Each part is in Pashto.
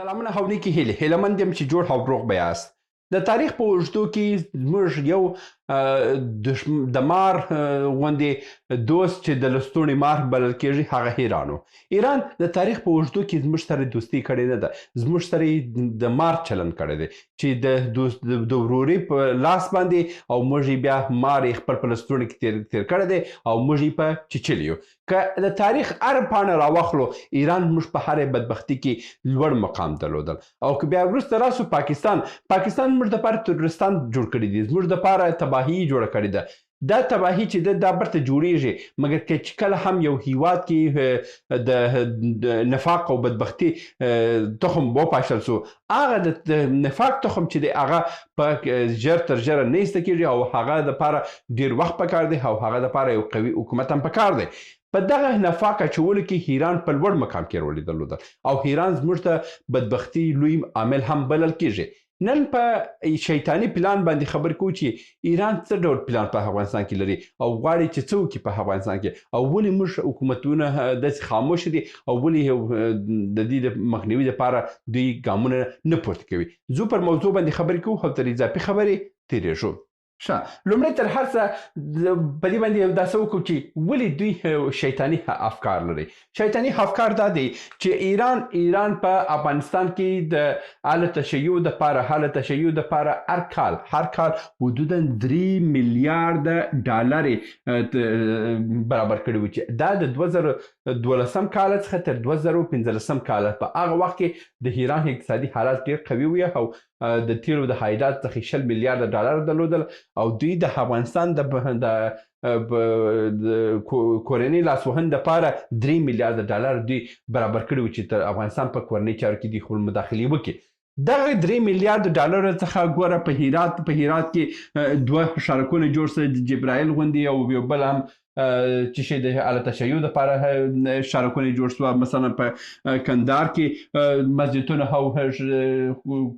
سلامونه او نیکې هیلې هیلهمند یم چې جوړ او روغ به یاست. د تاریخ په اوږدو کې زموږ یو د مار غوندې دوست چې د لستوڼي مار بلل کېږي هغه ایران و. ایران د تاریخ په اوږدو کې زموږ سره دوستي کړې نه ده، زموږ سره یې د مار چلند کړی دی چې د وروري په لاس باندې او موږ یې بیا مار یې خپل په لستوڼي کې تیر کړی دی او موږ یې په چیچلي یو. که د تاریخ هر پاڼه راواخلو ایران موږ په هرې بدبختي کې لوړ مقام درلودل او که بیا وروسته راسو پاکستان زموږ دپاره تروریستان جوړ کړي دي، زموږ دپاره تباهي جوړه کړې ده. دا تباهي چې ده دا برته جوړیږي، مګر که چې کله هم یو هیواد کې د نفاق او بدبختي تخم وپاشل سو، هغه د نفاق تخم چې دی هغه په ژر تر ژره نه ایسته کېږي او هغه دپاره ډېر وخت پکار دی او هغه دپاره یو قوي حکومت هم پکار دی. په دغه نفاق اچولو کې ایران په لوړ مقام کې رول درلودل او ایران زموږ ته بدبختي لوی عامل هم بلل کېږي. نن په شیطاني پلان باندې خبر کوو چې ایران څه ډول پلان په افغانستان کې لري او غواړي چې څه وکړي په افغانستان کې، او ولې موږ حکومتونه داسې خاموش دي او ولې د دې د مخنیوي لپاره دوی ګامونه نه پورته کوي. زه پر موضوع باندې خبرې کوو او تر اضافي خبرې تېرېږو. لومړی تر هر څه په دې باندې داسې وکړو چې ولې دوی شیطاني افکار لري. شیطاني افکار دا دی چې ایران په افغانستان کې د اله تشیع دپاره هر کال حدودا 3 میلیارده ډالر برابر کړي وو، چې دا د 2012 کال څخه تر 2015 کال په هغه وخت کې د ایران اقتصادي حالات ډېر قوي وي او د تیلو د عایدات څخه 20 میلیارده ډالر درلودل او دوی د افغانستان د کورنۍ لاسوهنې دپاره 3 میلیارده ډالر دوی برابر کړي وو چې تر افغانستان په کورنۍ چارو کې دوی خپل مداخلې وکړي. دغه 3 میلیارده ډالرو څخه ګوره په هرات کې 2 سړکونه جوړ سوه، جبرائیل غوندې او یو بل هم چې شی د اله تشیع دپاره سړکونه جوړ سوه. مثلا په کندهار کې مسجدونه او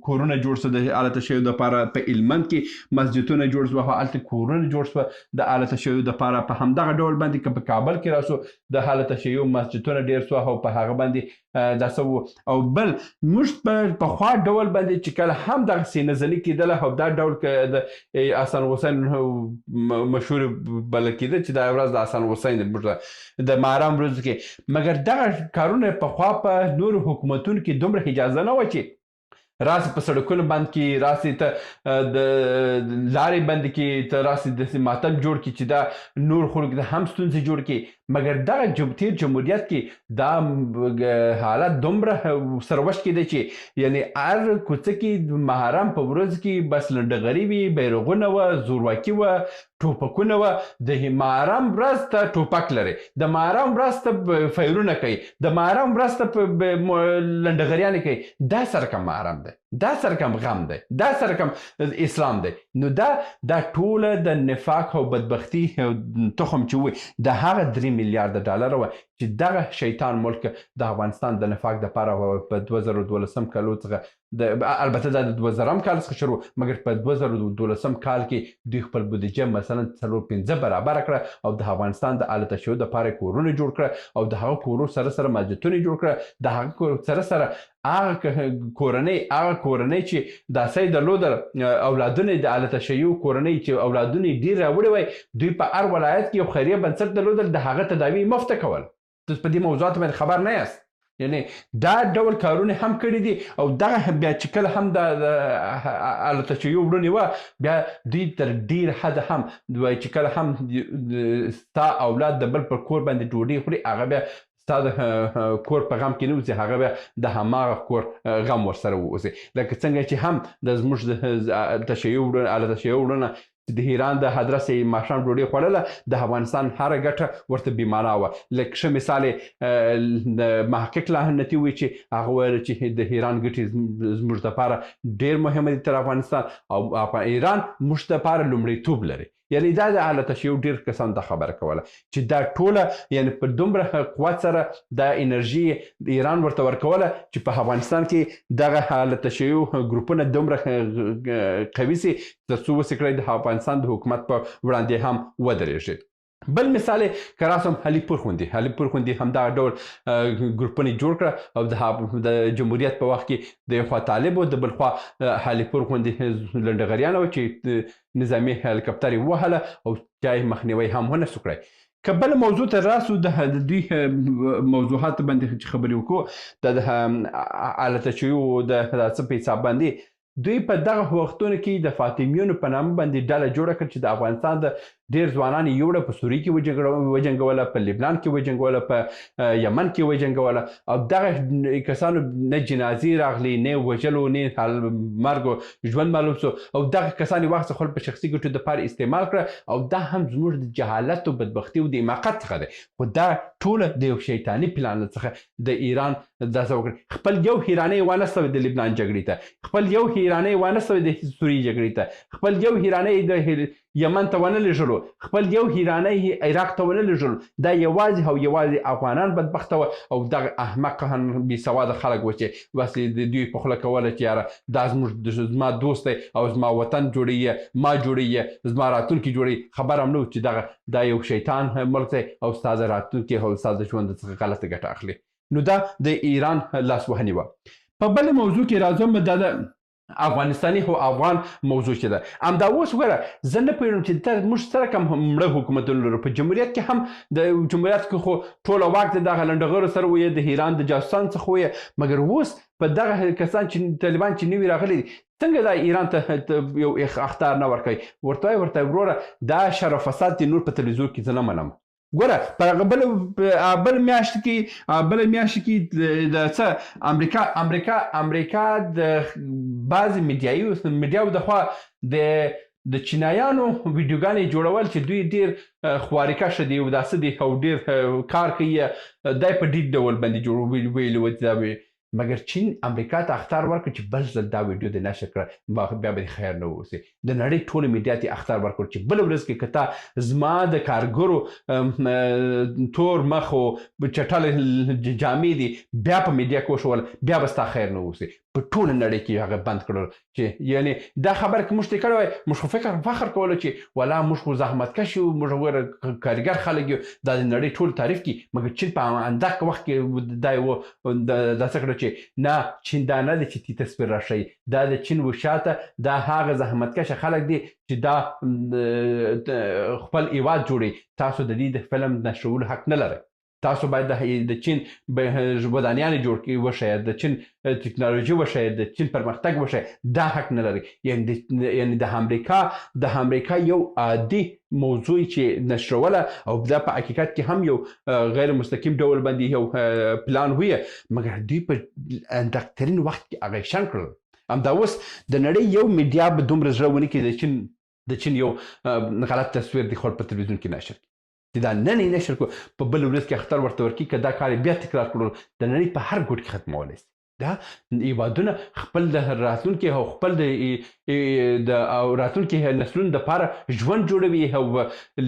کورونه جوړ سوه د اله تشیع دپاره، په هلمند کې مسجدونه جوړ سوه او هلته کورونه جوړ سوه د اله تشیع دپاره. په همدغه ډول باندې که په کابل کې راسو د اله تشیع مسجدونه ډېر سوه او په هغه باندې دا څه و. او بل موږ په پخوا ډول باندې چې کله هم دغسې نظري کېدله او دا ډول د حسن حسین مشهور بلل کېده چې دا ورځ د حسن حسین د محرم ورځو کې، مګر دغه کارونه پخوا په نورو حکومتونو کې دومره اجازه نه وه چې راسې په سړکونو بند کړي، راسې ته د لارې بند کړي، ته راسې داسې ماتم جوړ کړي چې دا نور خلکو ته هم ستونزې جوړ کړي. مګر دغه تیر جمهوریت کې دا حالت دومره سروشت کېده چې یعنی هر کوڅه کې د محرم په ورځ کې بس لنډغري وي، بیرغونه وه، زورواکي وه، ټوپکونه وه. د محرم ورځ ته ټوپک لري، د محرم ورځ ته فیرونه کوي، د محرم ورځ ته لنډغریانې کوي. دا سره کم محرم دی، دا سره کم غم دی، دا سره کم اسلام دی. نو دا ټوله د نفاق او بدبختي تخم چې وي د هغه 3 میلیارده ډالر وه چې دغه شیطان ملک د افغانستان د نفاق دپاره په 2012 کال څخه البته دا د 2000 کال څخه شروع، مګر په 2012 کال کې دوی خپل بودیجه مثلا 4-5 برابره کړه او د افغانستان د اله تشیع دپاره کورونه جوړ کړه او د هغه کورو سره مسجدونه جوړ کړه. د هغه سره هغه کورنۍ چې داسې درلودل اولادونه د اله تشیع کورنۍ چې اولادونه یې ډېر راوړي وای، دوی په هر ولایت کې یو خیریه بنسټ درلودل، د هغه تداوي مفته کول. تاسو په دې موضوعاتو باندې خبر نه یاست. یعنی دا ډول کارونه هم کړي دي او دغه بیا چې کله هم د اله تشیع وروڼې وه بیا دوی تر ډېر حده هم وایي چې کله هم ستا اولاد د بل پر کور باندې ډوډۍ خوري، هغه بیا ستا د کور په غم کې نه اوسي، هغه بیا د هماغه کور غم ورسره واوسي. لکه څنګه چې هم د زموږ د اله تشیع وروڼه د ایران د هدرس ماښام ډوډۍ خوړله، د افغانستان هره ګټه ورته بیمانه وه. لکه ښه مثال یې د محقق لاهنتي وایي چې هغه ویل چې د ایران ګټې زموږ دپاره ډېر مهمه دي تر افغانستان او ایران موږ دپاره لومړیتوب لري. یعنی دا د اله تشیع ډېر کسان ته خبره کوله چې دا ټوله یعنی په دومره قوت سره دا انرژي ایران ورته ورکوله چې په افغانستان کې دغه اله تشیع ګروپونه دومره قوي سي تر څو وسې کړی د افغانستان د حکومت په وړاندې هم ودرېږي. بل مثال که راسم هلیپور خوندي همدا ډول ګروپونه جوړ کړه او د جمهوریت په وخت کې د یو خوا طالب او د بل خوا هلیپور خوندي لنډغریان او چې نظامي هلیکاپټر یې ووهله او چا مخنیوی هم ونه سو کړی. که بل موضوع ته راسو د دوی موضوعات باندې چې خبرې وکړو د حالت شویو د څه په حساب باندې دوی په دغه وختونو کې د فاطمیونو په نامه باندې ډله جوړه کړه چې د افغانستان د ډېر ځوانان یې یوړه په سوریه کې وجنګوله، په لبنان کې وجنګوله، په یمن کې وجنګوله او دغه کسانو نه جنازې راغلي، نه وژلو، نه مرګ او ژوند معلوم سو او دغه کسان یې واخیستل خپل په شخصي ګټو دپاره استعمال کړه او دا هم زموږ د جهالت او بدبختي او د حماقت څخه دی. خو دا ټوله د یو شیطاني پلان څخه د ایران داسې وکړي. خپل یو هیرانۍ وانستوي د لبنان جګړې ته، خپل یو هیرانۍ وانستوي د سوریې جګړې ته، خپل یو هیرانۍ د یمن ته ونه لېږلو، خپل یو هیرانۍ عراق ته ونه لېږلو. دا یوازې او یوازې افغانان بدبخته وه او دغه احمقان بېسواده خلک وه چې بس د دوی په خوله کوله چې یاره دا زما دوست دی او زما وطن جوړوي، ما جوړوي، زما راتلونکي جوړوي. خبر هم نه و چې دا یو شیطان ملک دی او ستا د راتلونکي او ستا د ژوند څخه غلطه ګټه اخلي. نو دا د ایران لاسوهنې وه. په بل موضوع کې راځم، دا د افغانستاني او افغان موضوع چې ده همدا اوس وګوره زه نه پوهېږم چې موږ سره کوم مړه حکومتونه لرو. په جمهوریت کې هم د جمهوریت کې خو ټوله واک د دغه لنډغرو سره ویې د ایران د جاسوسانو څخه ویې، مګر اوس په دغه کسان چې طالبان چې نوي راغلي څنګه دا ایران ته یو اخطار نه ورکوي؟ ورته وروره دا شر او فساد دی، نور په تلویزیون کې زه نه منم. ګوره په بل میاشت کې د څه امریکا د بعضې میډیاو د خوا د چینایانو ویډیوګانې جوړول چې دوی ډېر خوارکشه دي او داسې دي او ډېر کار کوي، دا په ډیټ ډول باندې ویلي وه. مګر چین امریکا ته اخطار ورکړ چې بل ځل دا ویډیو د نشر کړه، بیا به خیر نه اوسي. د نړۍ ټوله میډیا ته اخطار ورکړ چې بل ورځ کې که تا زما د کارګرو تور مخ او چټل جامې دي بیا په میډیا کې وښول، بیا به ستا خیر نه اوسي. په ټوله نړۍ کې هغه بند کړل چې یعنې دا خبره که موږ ته کړې وای موږ خو فخر کولو چې ولا موږ خو زحمتکش یو، موږ کارګر خلک یو، دا د نړۍ ټول تعریف کړي. مګر چین په اندک وخت کې دا یو داسې کړه چې نه، چین دا نه دی چې تی تصویر راشي، دا د چین وشاته دا هغه زحمتکشه خلک دي چې دا خپل هیواد جوړوي. تاسو د دې د فلم نشرولو حق نه لرئ. تاسو باید د چین ودانیانې جوړ کړئ وښیئ، د چین ټکنالوژي وښیئ، د چین پرمختګ وښیئ. دا حق نه لري. یعنې د امریکا یو عادي موضوع چې نشروله او دا په حقیقت کې هم یو غیر مستقیم ډول باندې یو پلان وي، مګر دوی په اندکترین وخت کې هغه شن کړل. همدا اوس د نړۍ یو میډیا به دومره زړه ونه کړي د چین یو غلط تصویر د خپل په تلویزیون کې نشر کړي. دا نن یې نشر کړو، په بل ورځ کې اخطار ورته ورکړي که دا کار بیا تکرار کړو، د نړۍ په هر ګوټ کې ختمولی شي. دا هیوادونه خپل د راتلونکي او خپل د راتلونکي نسلونو دپاره ژوند جوړوي او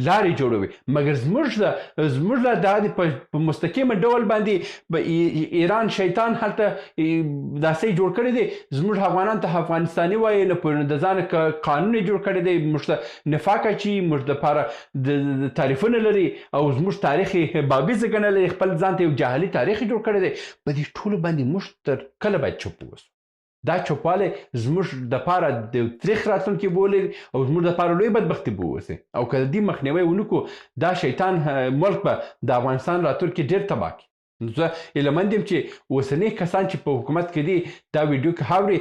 لارې جوړوي. مګر زموږ دا په مستقیمه ډول باندې ایران شیطان هلته داسې جوړ کړی دی، زموږ افغانان ته افغانستاني وایي، نه پوهېږم د ځانه قانون یې جوړ کړی دی، موږ ته نفاق اچوي، موږ دپاره د تعریفونه لري او زموږ تاریخ یې بابیزه ګڼلی، خپل ځان ته یو جهلي تاریخ یې جوړ کړی دی. په دې ټولو باندې موږ کله باید چوپ اوسو؟ دا چوپوالی زموږ دپاره د تریخ راتلونکي به ولري او زموږ دپاره لوی بدبختي به واوسي. او که د دې مخنیوی ونه کړو، دا شیطان ملک به د افغانستان راتلونکي ډېر تباه کړي. زه هیله مند یم چې اوسني کسان چې په حکومت کې دي دا ویډیو کې اوري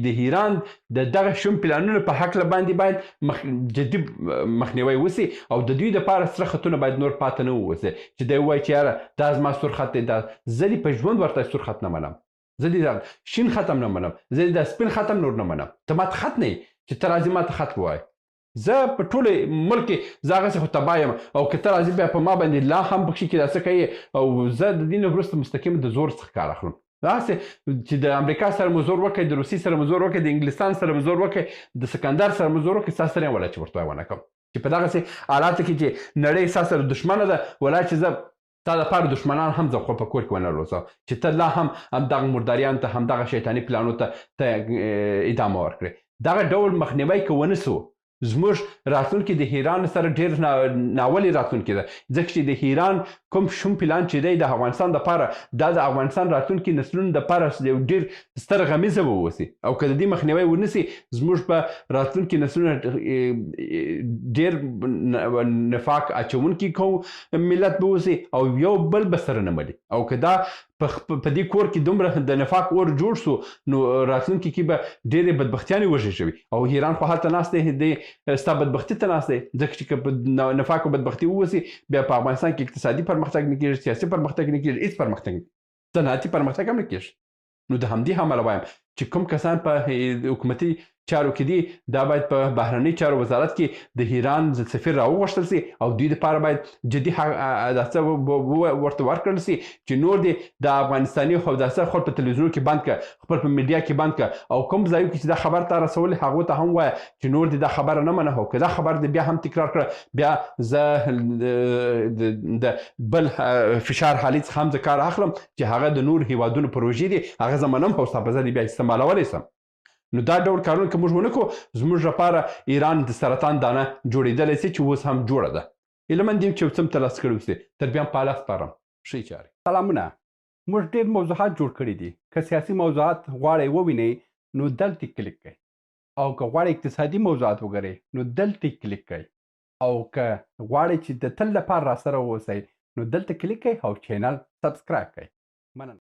د ایران د دغه شوم پلانونو په هکله باندې باید جدي مخنیوی وسي او د دوی دپاره سره خطونه باید نور پاته نه ووسي چې دی ووایي چې یاره دا زما سور خط دی. دا زه دې په ژوند ورته سور خط نه منم، زه دې شین ختم نه منم، زه دې د سپین ختم نور نه منم. ته ماته خط نه یې چې ته راځې ماته خط ووایې. زه په ټولې ملک کې زه هغسې خو تباه یم او که ته راځې بیا په ما باندې لا هم پکښې کې دا څه کوې او زه د دې نه وروسته مستقیم د زور څخه کار اخلم. داسې چې د امریکا سره مو زور وکړئ، د روسیې سره مو زور وکړئ، د انګلستان سره مو زور وکړئ، د سکندر سره مو زور وکړئ، ستا سره یې ولا چې ورته ونه کړم چې په دغسې حالاتو کې چې نړۍ ستا سره دښمنه ده، ولا چې زه تا دپاره دښمنان هم زه خو په کور کې ونه روزم چې ته لا هم همدغه مرداریانو ته، همدغه شیطاني پلانو ته ادامه ورکړې. دغه ډول مخنیوی که ونه سو زموږ راتلونکي د ایران سره ډېر ناولې راتلونکي ده ځکه چې د ایران کوم شوم پلان چې دی د افغانستان دپاره دا د افغانستان راتلونکي نسلونو دپاره یو ډېر ستر غمیزه به واوسي او که د دې مخنیوی ونسي زموږ په راتلونکي نسلونه ډېر نفاق اچونکي کوم ملت به اوسي او یو بل به سره نه ملي او که دا په دې کور کې دومره د نفاق اور جوړ سو نو راتلونکي کې به ډېرې بدبختیانې وژېږوي او ایران خو هلته ناست دی د ستا بدبختي ته ناست دی ځکه چې که په نفاق او بدبختي ووسي بیا په افغانستان کې اقتصادي پرمختګ نه کېږي سیاسي پرمختګ نه کېږي هېڅ پرمختګ نه کېږي صنعتي پرمختګ هم نه کېږي نو د همدې امله وایم چې کوم کسان په حکومتي چارو کې دي دا باید په بهرني چارو وزارت کې د ایران سفیر راوغوښتل سي او دوی دپاره باید جدي څه ورته ورکړل سي چې نور دې د افغانستاني حودثه خپل په تلویزیونونو کې بند کړه خپل په میډیا کې بند کړه او کوم ځایو کې چې دا خبر ته رسولې هغو ته هم وایه چې نور دې دا خبره نه منه او که دا خبر دې بیا هم تکرار کړه بیا زه د بل فشار حالي څخه هم زه کار اخلم چې هغه د نور هیوادونو پروژې دي هغه زه منم او ستا په ځای بیا استعمالولی سم نو دا ډول کارونه که موږ ونه کړو زموږ لپاره ایران د سرطان دانه جوړېدلی سي چې اوس هم جوړه ده هیله مند یم چې یو څه م ترلاسه کړي اوسې تر بیا هم په الله سپارم ښې چارې سلامونه موږ ډېر موضوعات جوړ کړي دي که سیاسي موضوعات غواړئ ووینئ نو دلته کلیک کړئ او که غواړئ اقتصادي موضوعات وګورئ نو دلته کلیک کړئ او که غواړئ چې د تل لپاره راسره واوسئ نو دلته کلیک کړئ او چینل سبسکرایب کړئ مننه